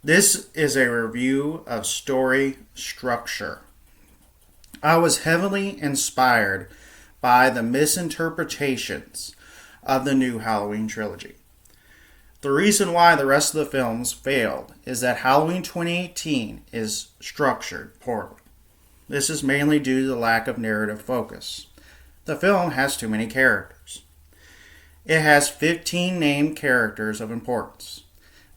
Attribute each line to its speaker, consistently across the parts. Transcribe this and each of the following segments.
Speaker 1: This is a review of story structure. I was heavily inspired by the misinterpretations of the new Halloween trilogy. The reason why the rest of the films failed is that Halloween 2018 is structured poorly. This is mainly due to the lack of narrative focus. The film has too many characters. It has 15 named characters of importance.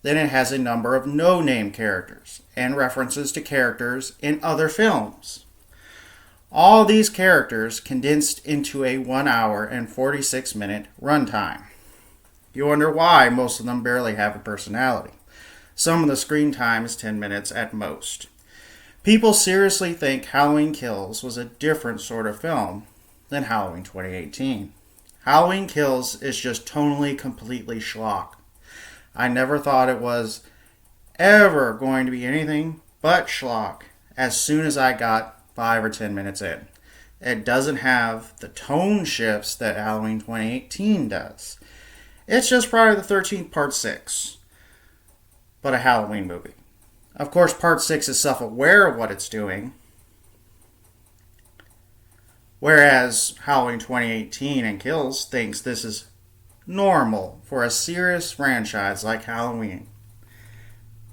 Speaker 1: Then it has a number of no-name characters and references to characters in other films. All these characters condensed into a 1 hour and 46-minute runtime. You wonder why most of them barely have a personality. Some of the screen time is 10 minutes at most. People seriously think Halloween Kills was a different sort of film than Halloween 2018. Halloween Kills is just tonally completely schlock. I never thought it was ever going to be anything but schlock as soon as I got 5 or 10 minutes in. It doesn't have the tone shifts that Halloween 2018 does. It's just Friday the 13th Part 6, but a Halloween movie. Of course, Part 6 is self-aware of what it's doing, whereas Halloween 2018 and Kills thinks this is normal for a serious franchise like Halloween,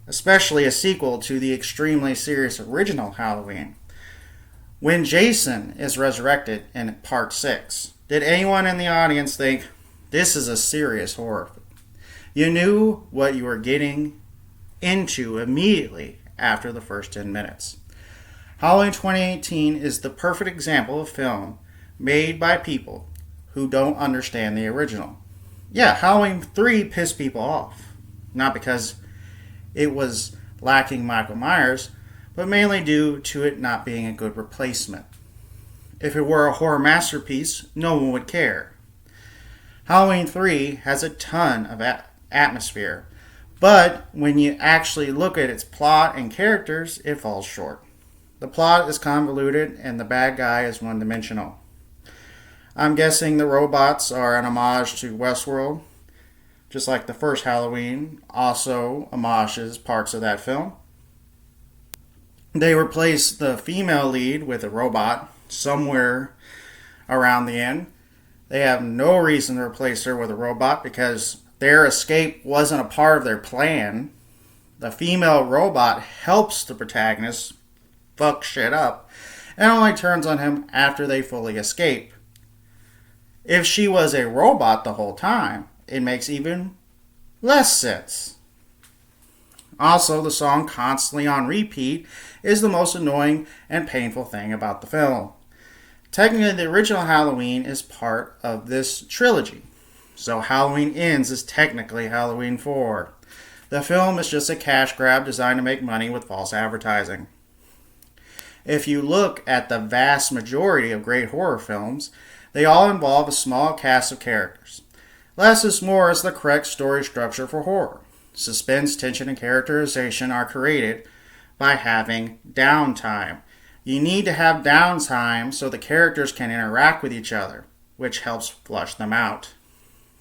Speaker 1: especially a sequel to the extremely serious original Halloween. When Jason is resurrected in Part 6, did anyone in the audience think, this is a serious horror film? You knew what you were getting into immediately after the first 10 minutes. Halloween 2018 is the perfect example of film made by people who don't understand the original. Yeah, Halloween 3 pissed people off. Not because it was lacking Michael Myers, but mainly due to it not being a good replacement. If it were a horror masterpiece, no one would care. Halloween 3 has a ton of atmosphere, but when you actually look at its plot and characters, it falls short. The plot is convoluted and the bad guy is one-dimensional. I'm guessing the robots are an homage to Westworld, just like the first Halloween also homages parts of that film. They replace the female lead with a robot somewhere around the end. They have no reason to replace her with a robot because their escape wasn't a part of their plan. The female robot helps the protagonist fuck shit up and only turns on him after they fully escape. If she was a robot the whole time, it makes even less sense. Also, the song constantly on repeat is the most annoying and painful thing about the film. Technically, the original Halloween is part of this trilogy, so Halloween Ends is technically Halloween 4. The film is just a cash grab designed to make money with false advertising. If you look at the vast majority of great horror films, they all involve a small cast of characters. Less is more is the correct story structure for horror. Suspense, tension, and characterization are created by having downtime. You need to have downtime so the characters can interact with each other, which helps flush them out.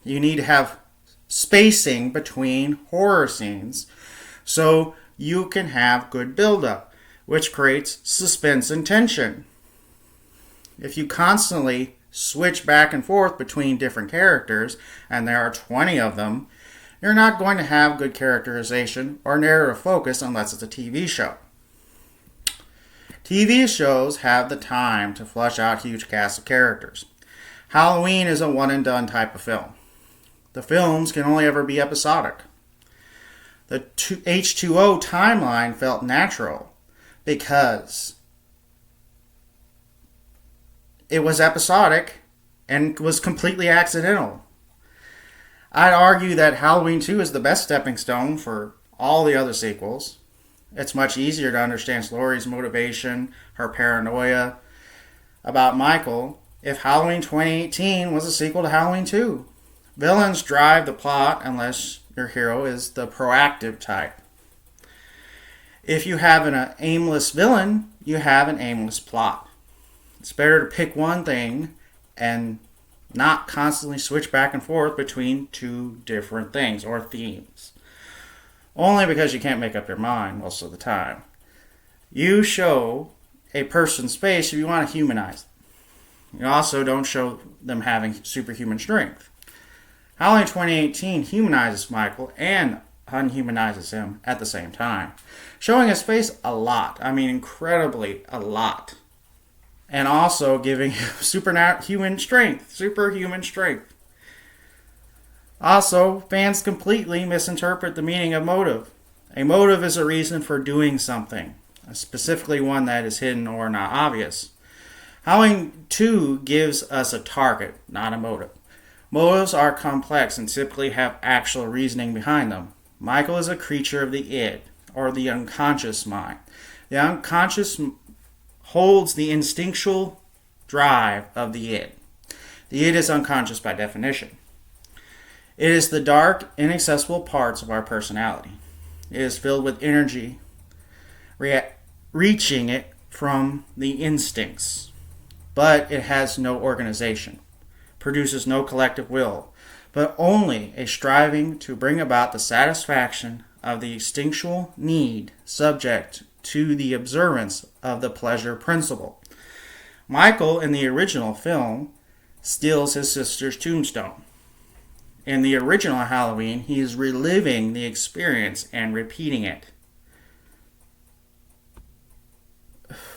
Speaker 1: You need to have spacing between horror scenes so you can have good build-up, which creates suspense and tension. If you constantly switch back and forth between different characters, and there are 20 of them, you're not going to have good characterization or narrative focus unless it's a TV show. TV shows have the time to flesh out huge casts of characters. Halloween is a one-and-done type of film. The films can only ever be episodic. The H2O timeline felt natural because it was episodic and was completely accidental. I'd argue that Halloween 2 is the best stepping stone for all the other sequels. It's much easier to understand Laurie's motivation, her paranoia about Michael, if Halloween 2018 was a sequel to Halloween 2. Villains drive the plot unless your hero is the proactive type. If you have an aimless villain, you have an aimless plot. It's better to pick one thing and not constantly switch back and forth between two different things or themes. only because you can't make up your mind most of the time. You show a person's face if you want to humanize them. You also don't show them having superhuman strength. Halloween 2018 humanizes Michael and unhumanizes him at the same time, showing his face a lot. I mean, incredibly a lot. And also giving him superhuman strength. Also, fans completely misinterpret the meaning of motive. A motive is a reason for doing something, specifically one that is hidden or not obvious. Halloween 2 gives us a target, not a motive. Motives are complex and typically have actual reasoning behind them. Michael is a creature of the id, or the unconscious mind. The unconscious holds the instinctual drive of the id. The id is unconscious by definition. It is the dark, inaccessible parts of our personality. It is filled with energy, reaching it from the instincts. But it has no organization, produces no collective will, but only a striving to bring about the satisfaction of the instinctual need subject to the observance of the pleasure principle. Michael, in the original film, steals his sister's tombstone. In the original Halloween, he is reliving the experience and repeating it.